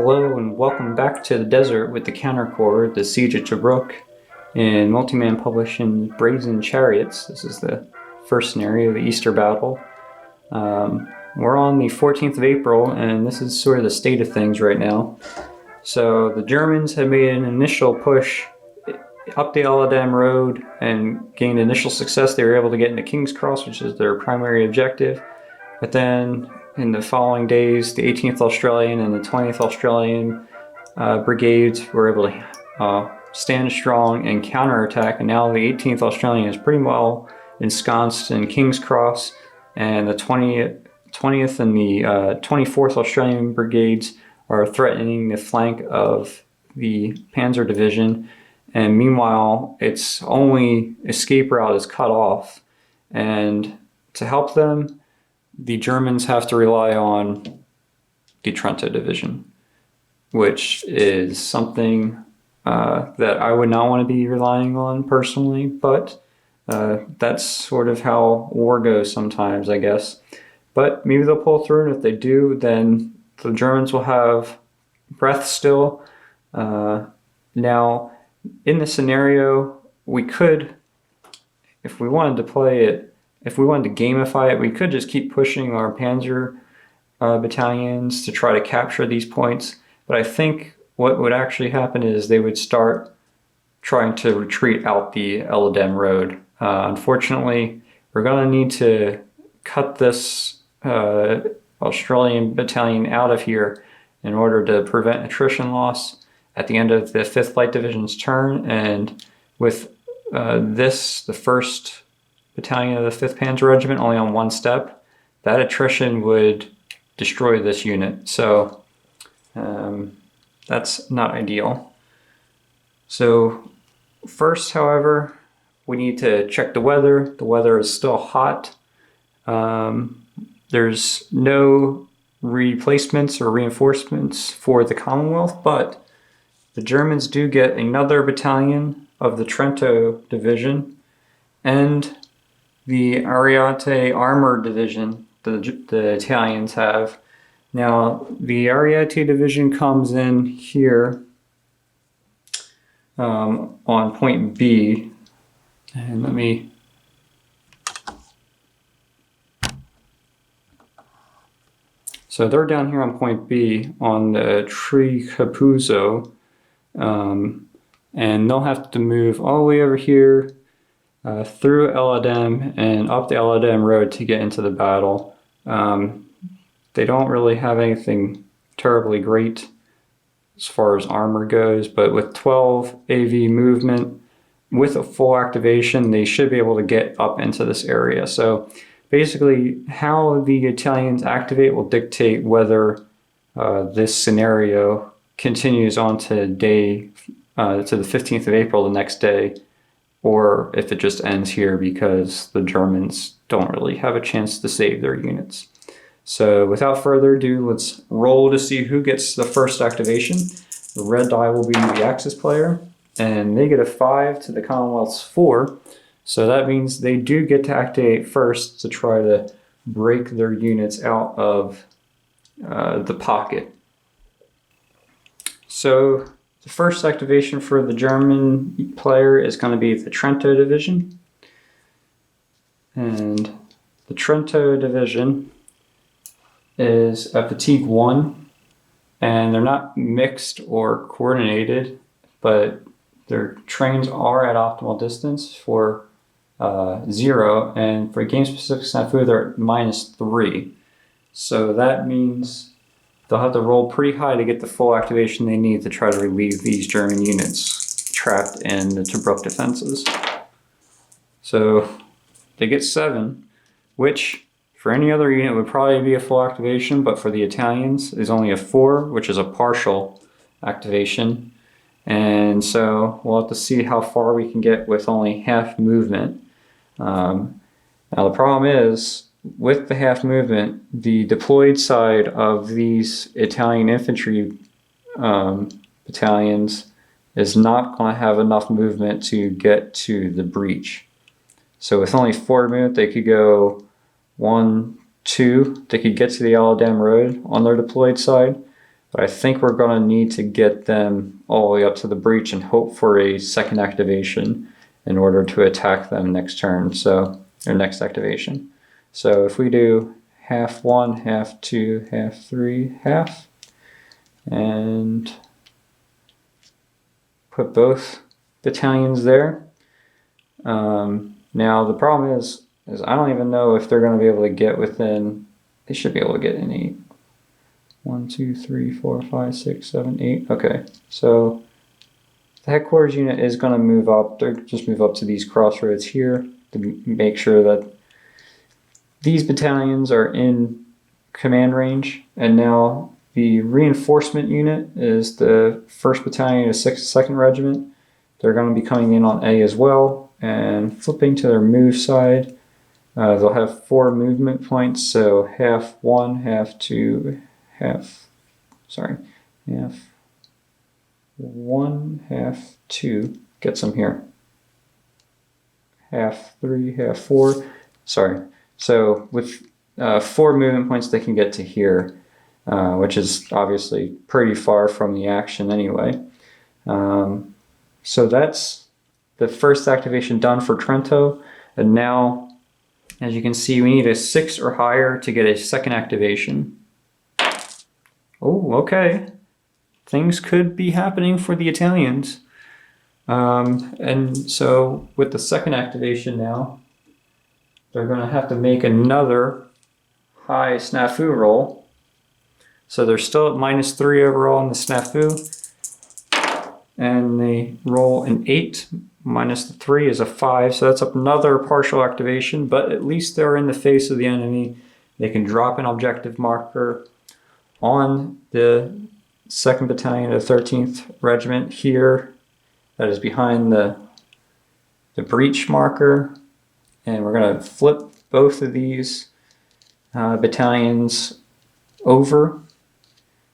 Hello and welcome back to the desert with the Counter Corps, the Siege of Tobruk, in Multiman Publishing's Brazen Chariots. This is the first scenario, the Easter Battle. We're on the 14th of April, and this is sort of the state of things right now. So the Germans had made an initial push up the Aladam Road and gained initial success. They were able to get into King's Cross, which is their primary objective. But then in the following days, the 18th Australian and the 20th Australian brigades were able to stand strong and counterattack. And now the 18th Australian is pretty well ensconced in King's Cross, and the 20th and the 24th Australian brigades are threatening the flank of the Panzer Division. And meanwhile, its only escape route is cut off. And to help them, the Germans have to rely on the Trento Division, which is something that I would not want to be relying on personally, but that's sort of how war goes sometimes, I guess. But maybe they'll pull through, and if they do, then the Germans will have breath still. Now, in this scenario, we could, if we wanted to play it, if we wanted to gamify it, we could just keep pushing our Panzer battalions to try to capture these points. But I think what would actually happen is they would start trying to retreat out the Eladem Road. Unfortunately, we're going to need to cut this Australian battalion out of here in order to prevent attrition loss at the end of the 5th Light Division's turn. And with this, the 1st Battalion of the 5th Panzer Regiment, only on one step, that attrition would destroy this unit. So that's not ideal. So first, however, we need to check the weather. The weather is still hot. There's no replacements or reinforcements for the Commonwealth, but the Germans do get another battalion of the Trento Division and the Ariete Armored Division the Italians have. Now, the Ariete Division comes in here on point B, and let me so they're down here on point B on the Tree Capuzzo, and they'll have to move all the way over here through Eladam and up the Eladam Road to get into the battle. They don't really have anything terribly great as far as armor goes, but with 12 AV movement, with a full activation, they should be able to get up into this area. So basically, how the Italians activate will dictate whether this scenario continues on to the 15th of April, the next day, or if it just ends here because the Germans don't really have a chance to save their units. So without further ado, let's roll to see who gets the first activation. The red die will be the Axis player, and they get a 5 to the Commonwealth's 4. So that means they do get to activate first to try to break their units out of the pocket. So the first activation for the German player is going to be the Trento Division. And the Trento Division is a fatigue 1, and they're not mixed or coordinated, but their trains are at optimal distance for 0, and for game-specific snafu, they're at -3. So that means they'll have to roll pretty high to get the full activation they need to try to relieve these German units trapped in the Tobruk defenses. So they get 7, which for any other unit would probably be a full activation, but for the Italians is only a 4, which is a partial activation. And so we'll have to see how far we can get with only half movement. Now the problem is, with the half movement, the deployed side of these Italian infantry battalions is not going to have enough movement to get to the breach. So with only 4 movement, they could go 1, 2. They could get to the Aladam Road on their deployed side, But I think we're going to need to get them all the way up to the breach and hope for a second activation in order to attack them next turn, so, or next activation. So if we do half 1, half 2, half 3, half, and put both battalions there. Now the problem is I don't even know if they're going to be able to get within, they should be able to get in 8. 1, 2, 3, 4, 5, 6, 7, 8. Okay, so the headquarters unit is going to move up. They're just move up to these crossroads here to make sure that these battalions are in command range. And now the reinforcement unit is the 1st Battalion of 2nd Regiment. They're going to be coming in on A as well and flipping to their move side. They'll have 4 movement points, so half 1, half 2, half 1, half 2 gets them here. Half 3, half 4. Sorry. So with 4 movement points, they can get to here, which is obviously pretty far from the action anyway. So that's the first activation done for Trento, and now, as you can see, we need a 6 or higher to get a second activation. Oh, okay. Things could be happening for the Italians. And so with the second activation now, they're going to have to make another high snafu roll. So they're still at -3 overall in the snafu. And they roll an 8, minus the 3 is a 5. So that's another partial activation, but at least they're in the face of the enemy. They can drop an objective marker on the 2nd Battalion of 13th Regiment here. That is behind the breach marker. And we're going to flip both of these battalions over.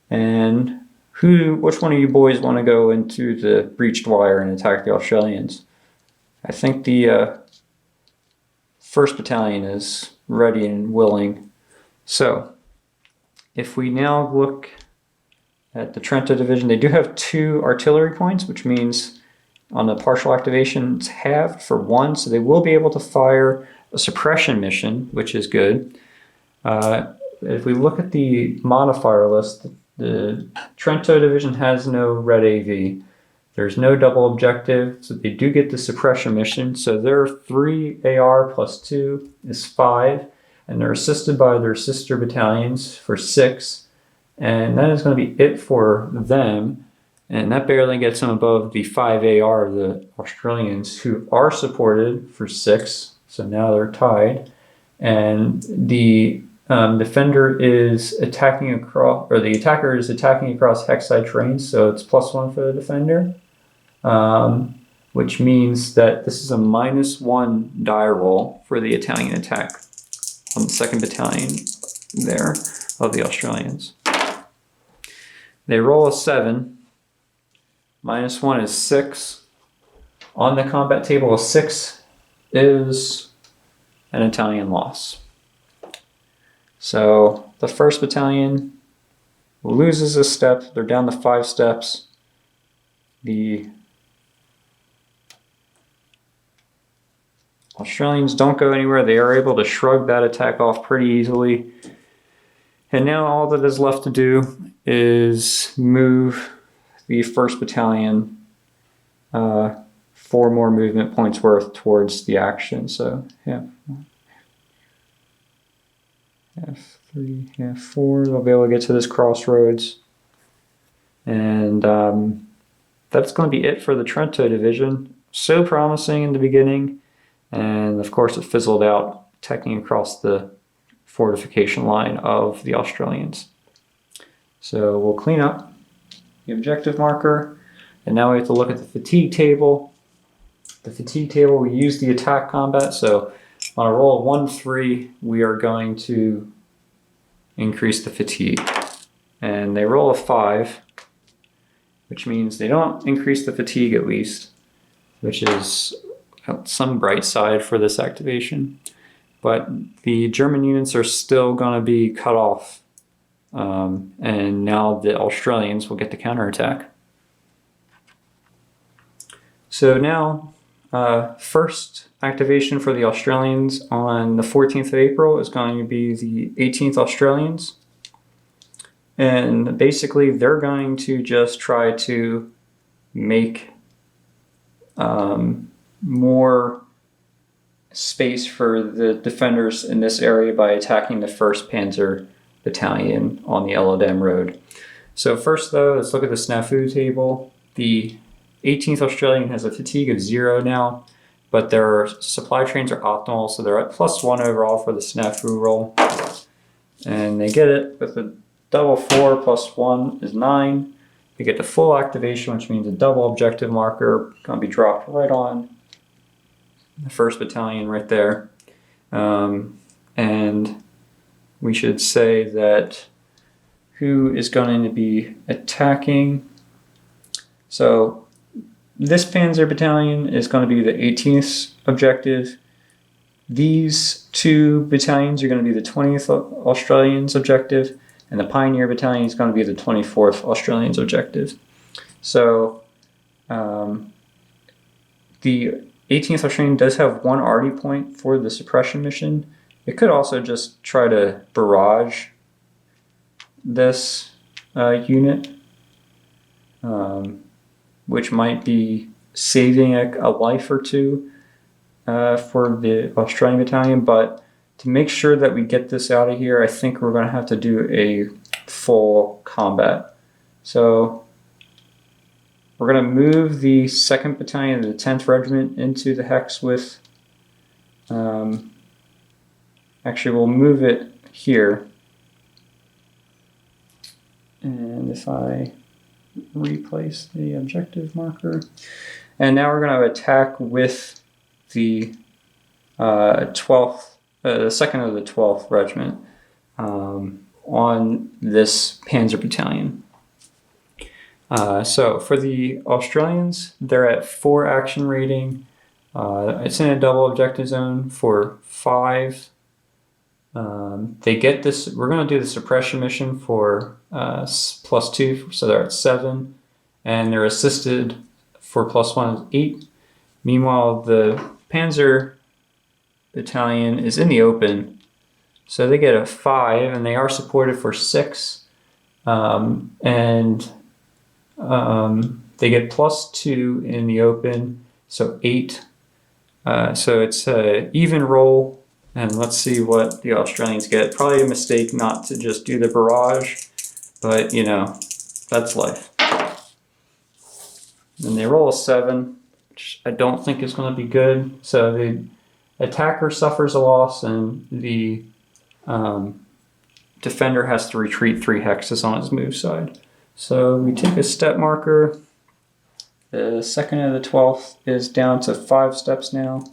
And which one of you boys want to go into the breached wire and attack the Australians? I think the 1st Battalion is ready and willing. So, if we now look at the Trento Division, they do have 2 artillery points, which means on the partial activation it's halved for 1, so they will be able to fire a suppression mission, which is good. If we look at the modifier list, the Trento Division has no red AV. There's no double objective, so they do get the suppression mission. So their 3 AR plus 2 is 5, and they're assisted by their sister battalions for 6. And that is going to be it for them. And that barely gets them above the 5 AR of the Australians, who are supported for 6. So now they're tied. And the defender is attacking across, or the attacker is attacking across hexside terrain, so it's +1 for the defender, which means that this is a -1 die roll for the Italian attack on the 2nd Battalion there of the Australians. They roll a 7, -1 is 6. On the combat table, a 6 is an Italian loss. So the 1st Battalion loses a step. They're down to 5 steps. The Australians don't go anywhere. They are able to shrug that attack off pretty easily. And now all that is left to do is move the 1st Battalion 4 more movement points worth towards the action. So yeah. Half 3, half 4, they'll be able to get to this crossroads. And that's going to be it for the Trento Division. So promising in the beginning, and of course it fizzled out, attacking across the fortification line of the Australians. So we'll clean up the objective marker, and now we have to look at the fatigue table. The fatigue table, we use the attack combat, so on a roll of 1-3, we are going to increase the fatigue. And they roll a 5, which means they don't increase the fatigue at least, which is some bright side for this activation. But the German units are still going to be cut off and now the Australians will get the counterattack. So now, first activation for the Australians on the 14th of April is going to be the 18th Australians. And basically, they're going to just try to make more space for the defenders in this area by attacking the 1st Panzer Battalion on the Eldam Road. So first, though, let's look at the snafu table. The 18th Australian has a fatigue of 0 now, but their supply trains are optimal, so they're at +1 overall for the snafu roll. And they get it with a double 4 plus 1 is 9. They get the full activation, which means a double objective marker going to be dropped right on the 1st Battalion right there. And we should say that who is going to be attacking. So this Panzer Battalion is going to be the 18th objective. These 2 battalions are going to be the 20th Australians objective, and the Pioneer Battalion is going to be the 24th Australians objective. So the 18th Australian does have 1 arty point for the suppression mission. It could also just try to barrage this unit, which might be saving a life or 2 for the Australian Battalion, but to make sure that we get this out of here, I think we're going to have to do a full combat. So we're going to move the 2nd Battalion of the 10th Regiment into the hex with, actually we'll move it here. And if I replace the objective marker, and now we're going to attack with the 12th, the 2nd of the 12th Regiment on this Panzer Battalion. So for the Australians, they're at 4 action rating. It's in a double objective zone for 5. They get this. We're going to do the suppression mission for +2, so they're at 7, and they're assisted for +1 is 8. Meanwhile, the Panzer Battalion is in the open, so they get a 5, and they are supported for 6, and they get +2 in the open, so 8. So it's an even roll, and let's see what the Australians get. Probably a mistake not to just do the barrage, but you know, that's life. And they roll a 7, which I don't think is going to be good. So the attacker suffers a loss, and the defender has to retreat 3 hexes on his move side. So we take a step marker. The 2nd of the 12th is down to 5 steps now.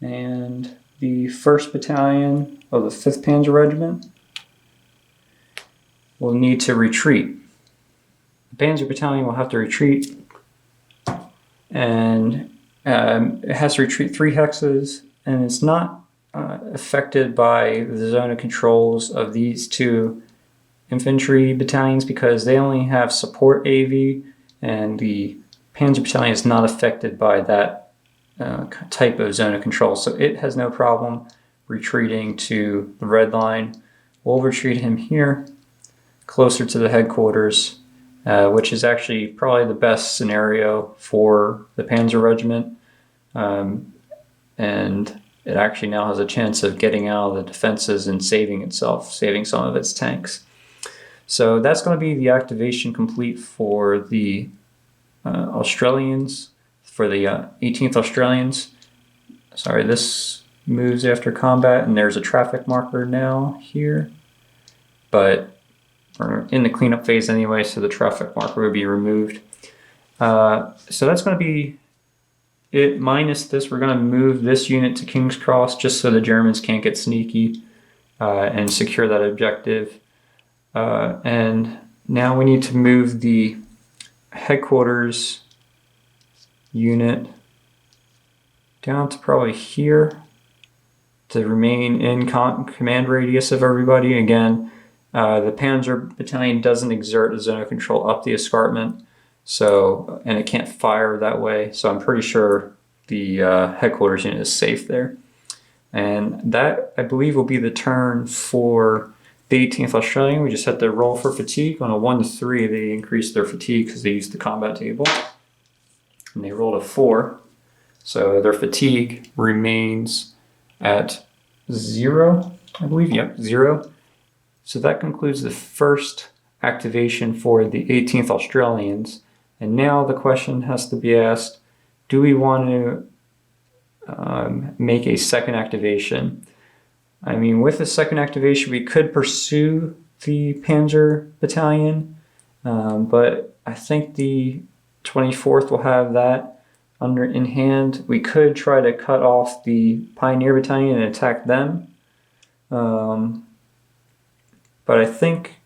And the 1st Battalion of the 5th Panzer Regiment will need to retreat. The Panzer Battalion will have to retreat, and it has to retreat 3 hexes, and it's not affected by the zone of controls of these 2 infantry battalions because they only have support AV, and the Panzer Battalion is not affected by that type of zone of control. So it has no problem retreating to the red line. We'll retreat him here, closer to the headquarters, which is actually probably the best scenario for the Panzer Regiment. And it actually now has a chance of getting out of the defenses and saving itself, saving some of its tanks. So that's going to be the activation complete for the Australians, for the 18th Australians. Sorry, this moves after combat, and there's a traffic marker now here, but we're in the cleanup phase anyway, so the traffic marker will be removed. So that's going to be it minus this. We're going to move this unit to King's Cross just so the Germans can't get sneaky and secure that objective. And now we need to move the headquarters unit down to probably here to remain in command radius of everybody. Again, the Panzer Battalion doesn't exert a zone of control up the escarpment, so, and it can't fire that way, so I'm pretty sure the headquarters unit is safe there. And that, I believe, will be the turn for the 18th Australian. We just had to roll for fatigue. On a 1 to 3, they increased their fatigue because they used the combat table. And they rolled a 4. So their fatigue remains at 0, I believe. Yep, 0. So that concludes the first activation for the 18th Australians. And now the question has to be asked, do we want to make a second activation? I mean, with the second activation, we could pursue the Panzer Battalion, but I think the 24th will have that in hand. We could try to cut off the Pioneer Battalion and attack them, but I think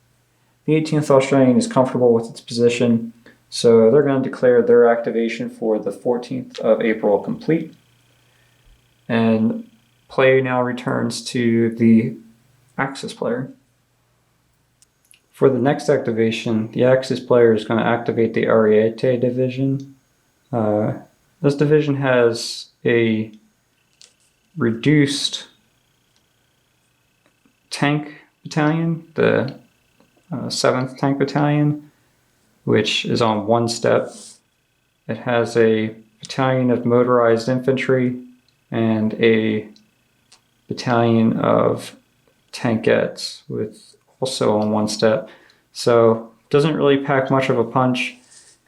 the 18th Australian is comfortable with its position, so they're going to declare their activation for the 14th of April complete. And play now returns to the Axis player. For the next activation, the Axis player is going to activate the Ariete division. This division has a reduced tank battalion, the 7th Tank Battalion, which is on 1 step. It has a battalion of motorized infantry and a battalion of tankettes with also on 1 step. So doesn't really pack much of a punch.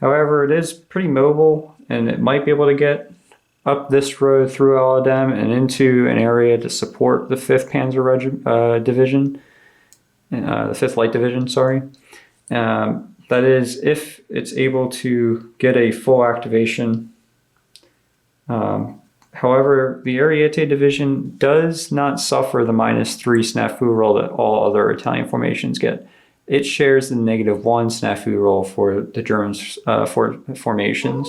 However, it is pretty mobile and it might be able to get up this road through Aladem and into an area to support the 5th Panzer Division, the 5th Light Division, sorry. That is, if it's able to get a full activation. However, the Ariete division does not suffer the -3 snafu roll that all other Italian formations get. It shares the -1 snafu roll for the German formations.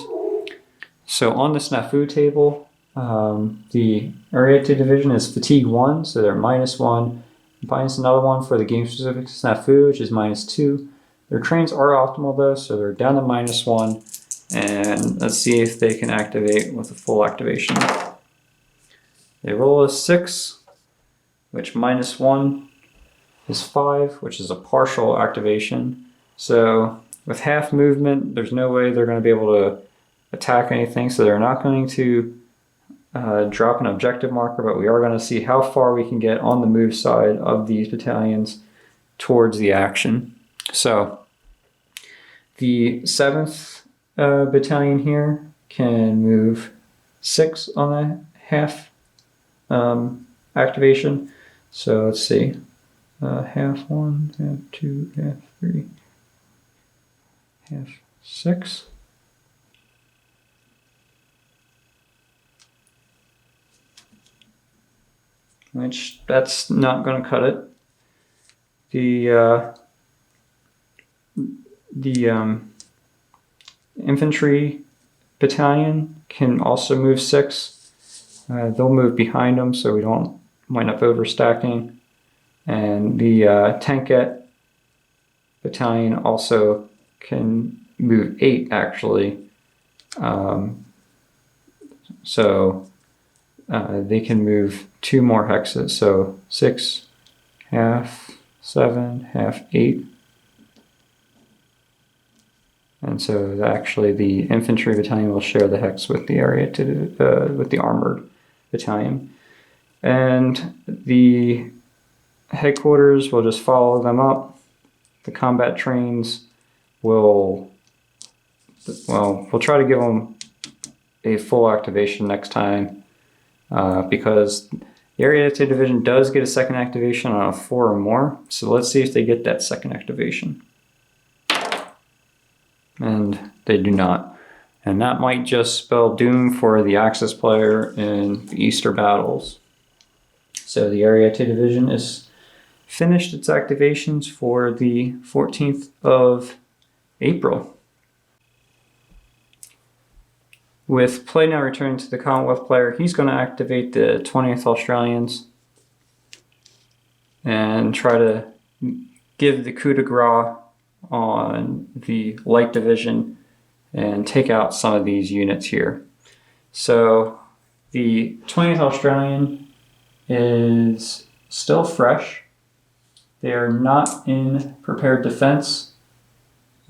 So on the snafu table, the Ariete division is fatigue 1, so they're -1, minus another 1 for the game-specific snafu, which is -2. Their trains are optimal though, so they're down to -1. And let's see if they can activate with a full activation. They roll a 6, which -1 is 5, which is a partial activation. So with half movement, there's no way they're going to be able to attack anything, so they're not going to drop an objective marker, but we are going to see how far we can get on the move side of these battalions towards the action. So the 7th battalion here can move 6 on a half activation. So let's see, half 1, half 2, half 3, half 6. Which, that's not going to cut it. The infantry battalion can also move 6. They'll move behind them so we don't wind up overstacking. And the tankette battalion also can move 8 actually. So they can move 2 more hexes. So 6, half, 7, half, 8. And so actually the infantry battalion will share the hex with the area with the armored battalion. And the headquarters will just follow them up. The combat trains will, well, we'll try to give them a full activation next time because the Ariete division does get a second activation on a 4 or more. So let's see if they get that second activation. And they do not. And that might just spell doom for the Axis player in the Easter battles. So the Ariete division is finished its activations for the 14th of April. With play now returning to the Commonwealth player, he's going to activate the 20th Australians and try to give the coup de grace on the light division and take out some of these units here. So the 20th Australian is still fresh. They are not in prepared defense,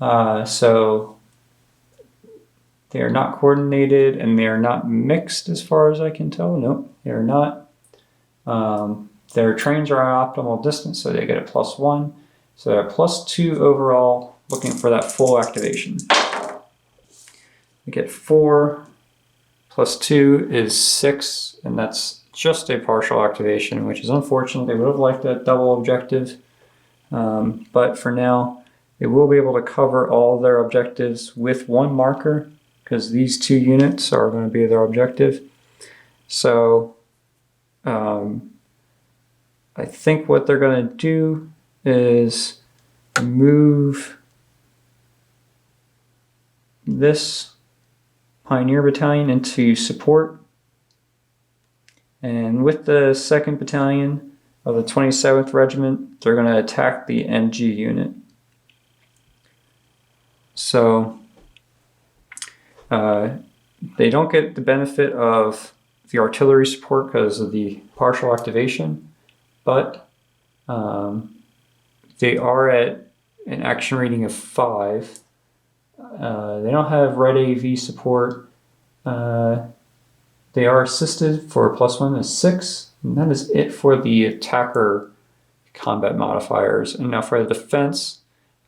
so they are not coordinated and they are not mixed as far as I can tell. Nope, they are not. Their trains are at optimal distance, so they get a +1. So they're +2 overall, looking for that full activation. We get 4 +2 is 6, and that's just a partial activation, which is unfortunate. They would have liked that double objective, but for now, they will be able to cover all their objectives with one marker, because these 2 units are going to be their objective. So I think what they're going to do is move this Pioneer Battalion into support, and with the 2nd Battalion of the 27th Regiment, they're going to attack the MG unit. So they don't get the benefit of the artillery support because of the partial activation, but they are at an action rating of 5. They don't have Red AV support. They are assisted for +1 is 6, and that is it for the attacker combat modifiers. And now for the defense,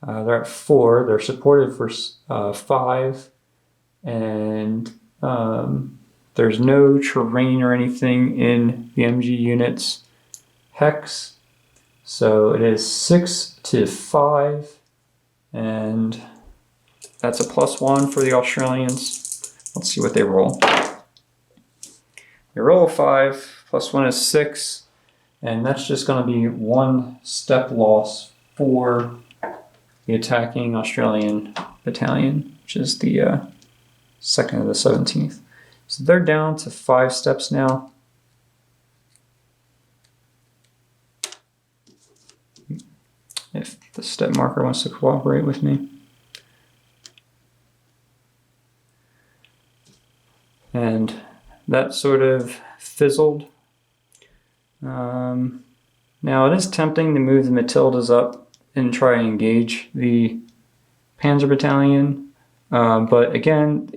they're at 4. They're supported for 5, and there's no terrain or anything in the MG unit's hex, so it is 6 to 5, and that's a +1 for the Australians. Let's see what they roll. They roll a 5, +1 is 6, and that's just going to be 1 step loss for the attacking Australian battalion, which is the 2nd of the 17th. So they're down to 5 steps now. If the step marker wants to cooperate with me. And that sort of fizzled. Now it is tempting to move the Matildas up and try and engage the Panzer Battalion, but again,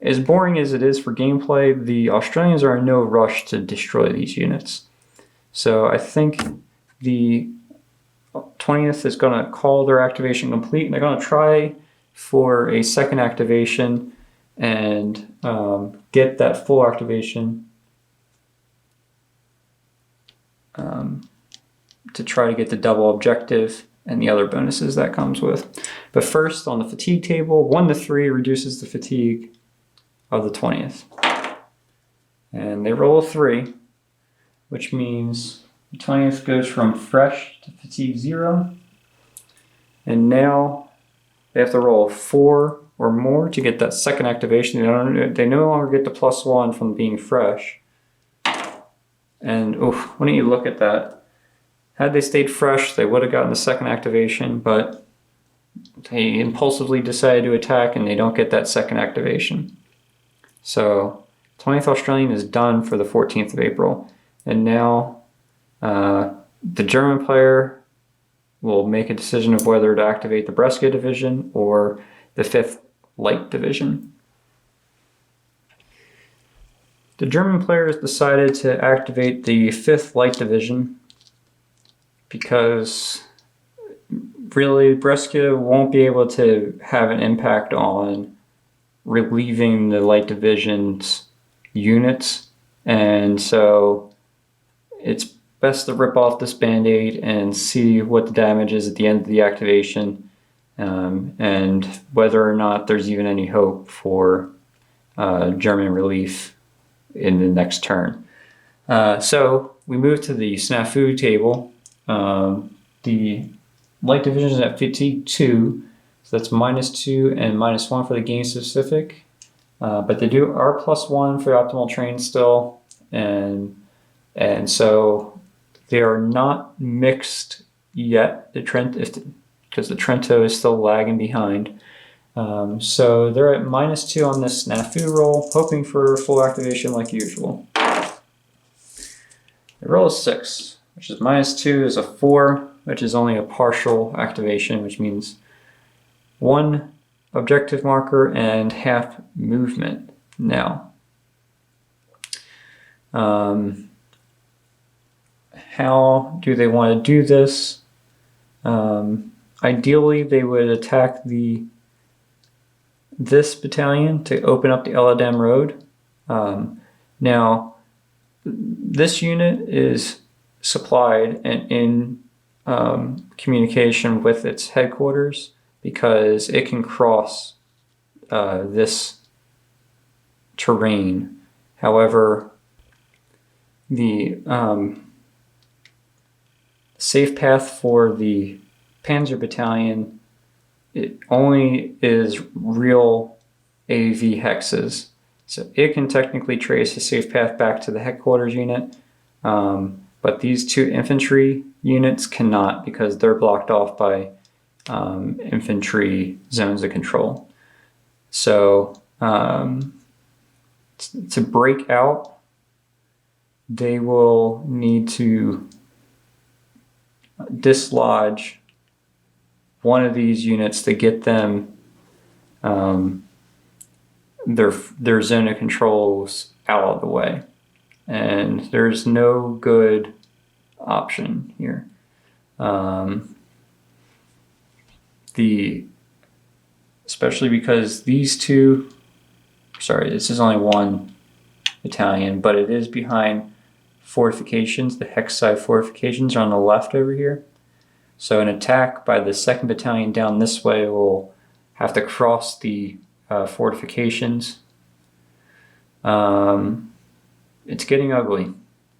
as boring as it is for gameplay, the Australians are in no rush to destroy these units. So I think the 20th is going to call their activation complete, and they're going to try for a 2nd activation and get that full activation to try to get the double objective and the other bonuses that comes with. But first, on the fatigue table, 1 to 3 reduces the fatigue of the 20th. And they roll a 3, which means the 20th goes from fresh to fatigue 0. And now they have to roll a 4 or more to get that 2nd activation. They no longer get the +1 from being fresh. And why don't you look at that? Had they stayed fresh, they would have gotten the 2nd activation, but they impulsively decided to attack and they don't get that 2nd activation. So 20th Australian is done for the 14th of April. And now the German player will make a decision of whether to activate the Brescia Division or the 5th Light Division. The German player has decided to activate the 5th Light Division because really Brescia won't be able to have an impact on relieving the Light Division's units, and so it's best to rip off this band-aid and see what the damage is at the end of the activation, and whether or not there's even any hope for German relief in the next turn. So we move to the snafu table. The Light Division is at fatigue 2, so that's -2 and -1 for the game specific. But they do are +1 for the optimal train still, and so they are not mixed yet. Because the Trento is still lagging behind. So they're at -2 on this snafu roll, hoping for full activation like usual. The roll is 6, which is -2 is a 4, which is only a partial activation, which means 1 objective marker and half movement now. How do they want to do this? Ideally, they would attack this battalion to open up the Eladam Road. Now, this unit is supplied and in communication with its headquarters because it can cross this terrain. However, the safe path for the Panzer Battalion, it only is real AV hexes. So it can technically trace a safe path back to the headquarters unit, but these 2 infantry units cannot because they're blocked off by infantry zones of control. So to break out, they will need to dislodge one of these units to get them their zone of controls out of the way, and there's no good option here. Especially because these 2, sorry, this is only 1 battalion, but it is behind fortifications. The hex side fortifications are on the left over here. So an attack by the 2nd Battalion down this way will have to cross the fortifications. It's getting ugly.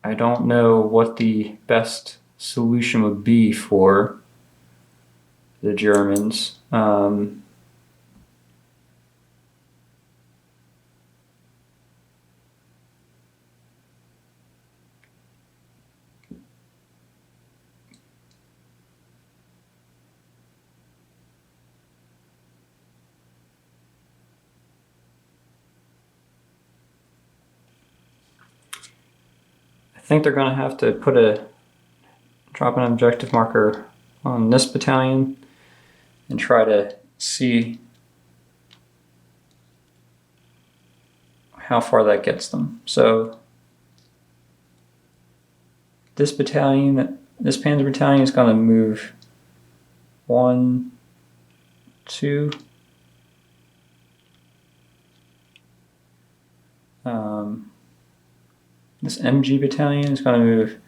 I don't know what the best solution would be for the Germans. I think they're going to have to drop an objective marker on this battalion and try to see how far that gets them. So this battalion, this Panzer Battalion is going to move 1, 2. This MG Battalion is going to move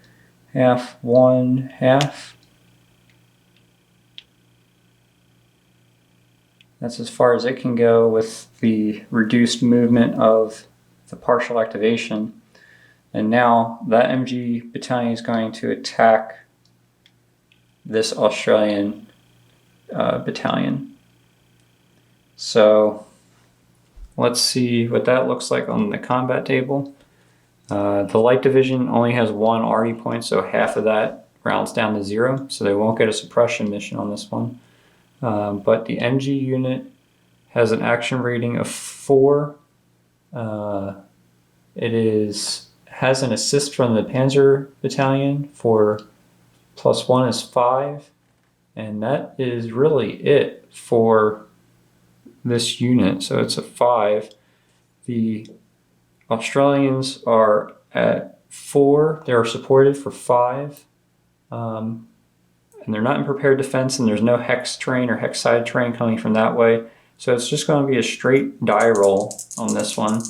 half, 1, half. That's as far as it can go with the reduced movement of the partial activation. And now that MG Battalion is going to attack this Australian battalion. So let's see what that looks like on the combat table. The light division only has 1 RE point, so half of that rounds down to 0, so they won't get a suppression mission on this one. But the MG unit has an action rating of 4. It has an assist from the Panzer Battalion for +1 is 5, and that is really it for this unit, so it's a 5. The Australians are at 4, they are supported for 5, and they're not in prepared defense, and there's no hex train or hex side train coming from that way, so it's just going to be a straight die roll on this one,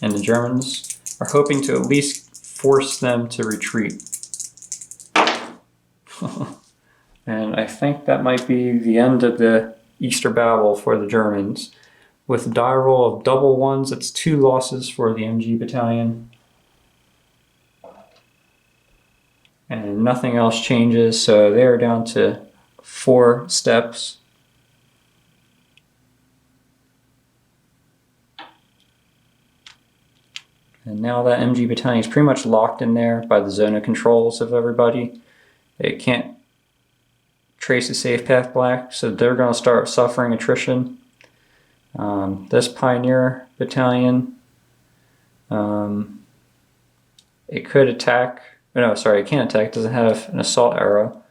and the Germans are hoping to at least force them to retreat. And I think that might be the end of the Easter battle for the Germans. With a die roll of double 1s, it's 2 losses for the MG Battalion. And nothing else changes, so they are down to 4 steps. And now that MG battalion is pretty much locked in there by the zone of controls of everybody. It can't trace a safe path back, so they're going to start suffering attrition. This Pioneer battalion, it could attack. No, sorry, it can't attack. It doesn't have an assault arrow.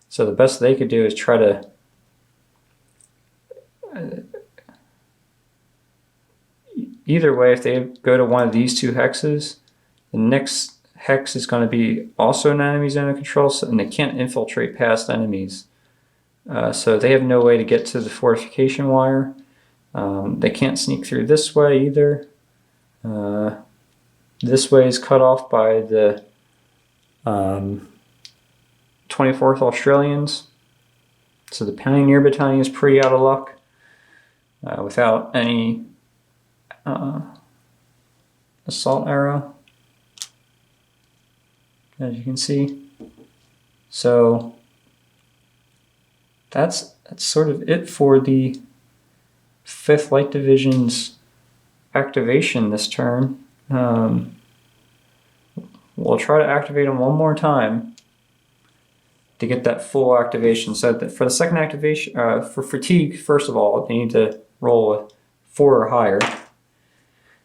So the best they could do is try to either way, if they go to one of these two hexes, the next hex is going to be also an enemy zone of control, and they can't infiltrate past enemies. So they have no way to get to the fortification wire. They can't sneak through this way either. This way is cut off by the 24th Australians. So the Pioneer Battalion is pretty out of luck without any assault arrow, as you can see. So that's sort of it for the 5th Light Division's activation this turn. We'll try to activate them one more time to get that full activation. So that for the second activation, for fatigue, first of all, they need to roll a 4 or higher.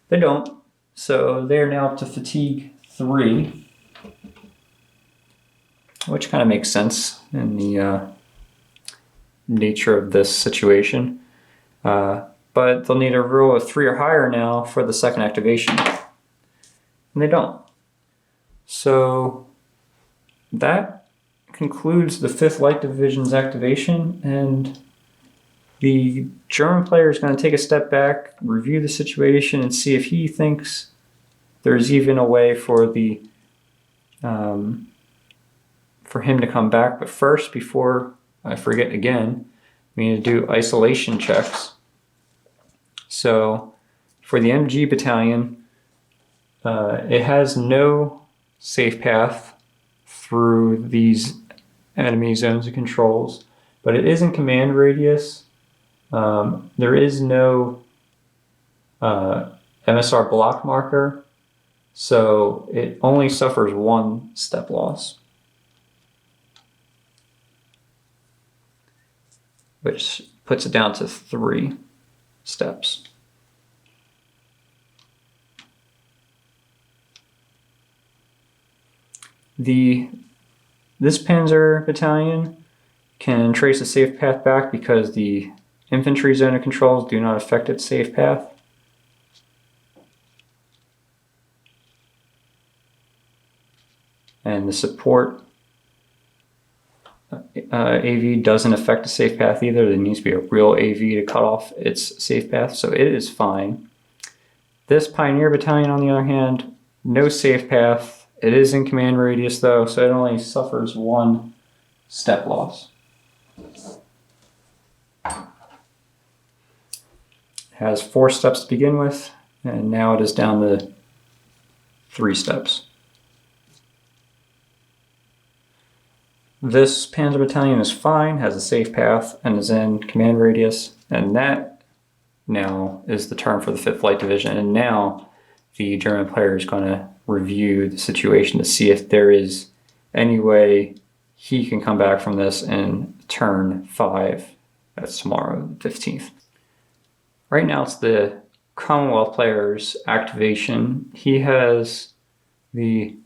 They don't, so they're now up to fatigue 3, which kind of makes sense in the nature of this situation. But they'll need to roll a 3 or higher now for the second activation, and they don't. So that concludes the 5th Light Division's activation, and the German player is going to take a step back, review the situation, and see if he thinks there's even a way for the for him to come back. But first, before I forget again, we need to do isolation checks. So for the MG battalion, it has no safe path through these enemy zones of controls, but it is in command radius. There is no MSR block marker, so it only suffers 1 step loss, which puts it down to 3 steps. This Panzer battalion can trace a safe path back because the infantry zone of controls do not affect its safe path. And the support AV doesn't affect the safe path either. There needs to be a real AV to cut off its safe path, so it is fine. This Pioneer battalion, on the other hand, no safe path. It is in command radius though, so it only suffers 1 step loss. It has 4 steps to begin with, and now it is down to 3 steps. This Panzer battalion is fine, has a safe path, and is in command radius, and that now is the turn for the 5th Light Division, and now the German player is going to review the situation to see if there is any way he can come back from this in turn 5. That's tomorrow, the 15th. Right now it's the Commonwealth player's activation. He has the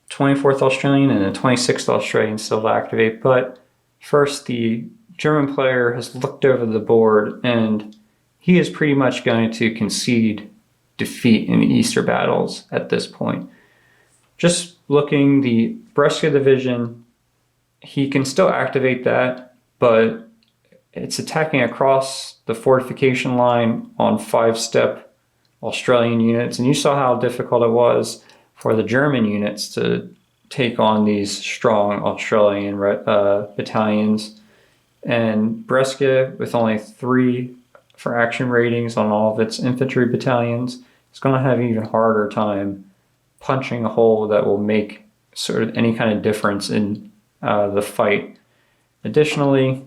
24th Australian and the 26th Australian still to activate, but first the German player has looked over the board and he is pretty much going to concede defeat in the Easter battles at this point. Just looking, the Brescia division, he can still activate that, but it's attacking across the fortification line on 5-step Australian units, and you saw how difficult it was for the German units to take on these strong Australian battalions. And Brescia, with only 3 for action ratings on all of its infantry battalions, it's going to have an even harder time punching a hole that will make sort of any kind of difference in the fight. Additionally,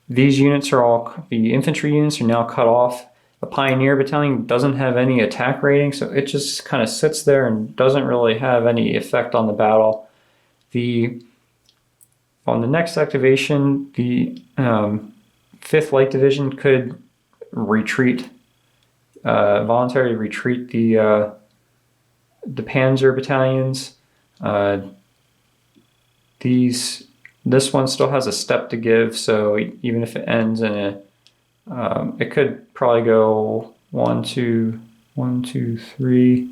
these units are all, the infantry units are now cut off, The Pioneer Battalion doesn't have any attack rating, so it just kind of sits there and doesn't really have any effect on the battle. On the next activation, the 5th Light Division could retreat, voluntarily retreat the Panzer battalions. This one still has a step to give, so even if it ends in a, it could probably go 1, 2, 3,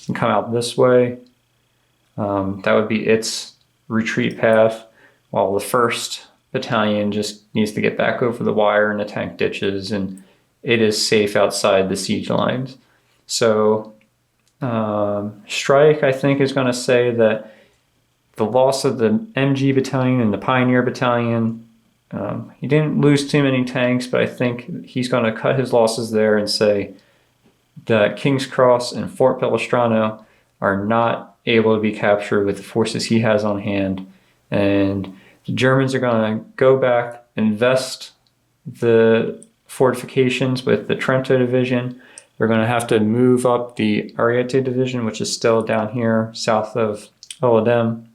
and come out this way. That would be its retreat path, while the 1st battalion just needs to get back over the wire and attack ditches, and it is safe outside the siege lines. So Strike, I think, is going to say that the loss of the MG battalion and the Pioneer battalion, he didn't lose too many tanks, but I think he's going to cut his losses there and say that King's Cross and Fort Pellestrino are not able to be captured with the forces he has on hand. And the Germans are going to go back, invest the fortifications with the Trento Division. They're going to have to move up the Ariete Division, which is still down here south of Olodem,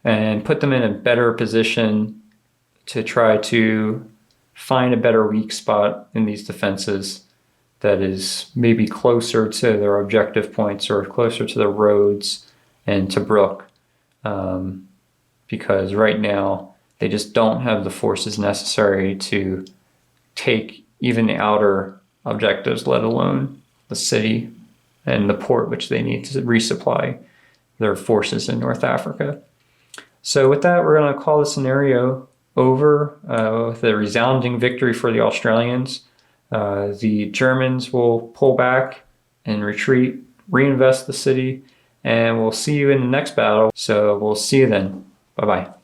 and put them in a better position to try to find a better weak spot in these defenses that is maybe closer to their objective points or closer to the roads and to Brook. Because right now they just don't have the forces necessary to take even the outer objectives, let alone the city and the port, which they need to resupply their forces in North Africa. So with that, we're going to call the scenario over with a resounding victory for the Australians. The Germans will pull back and retreat, reinvest the city, and we'll see you in the next battle. So we'll see you then. Bye-bye.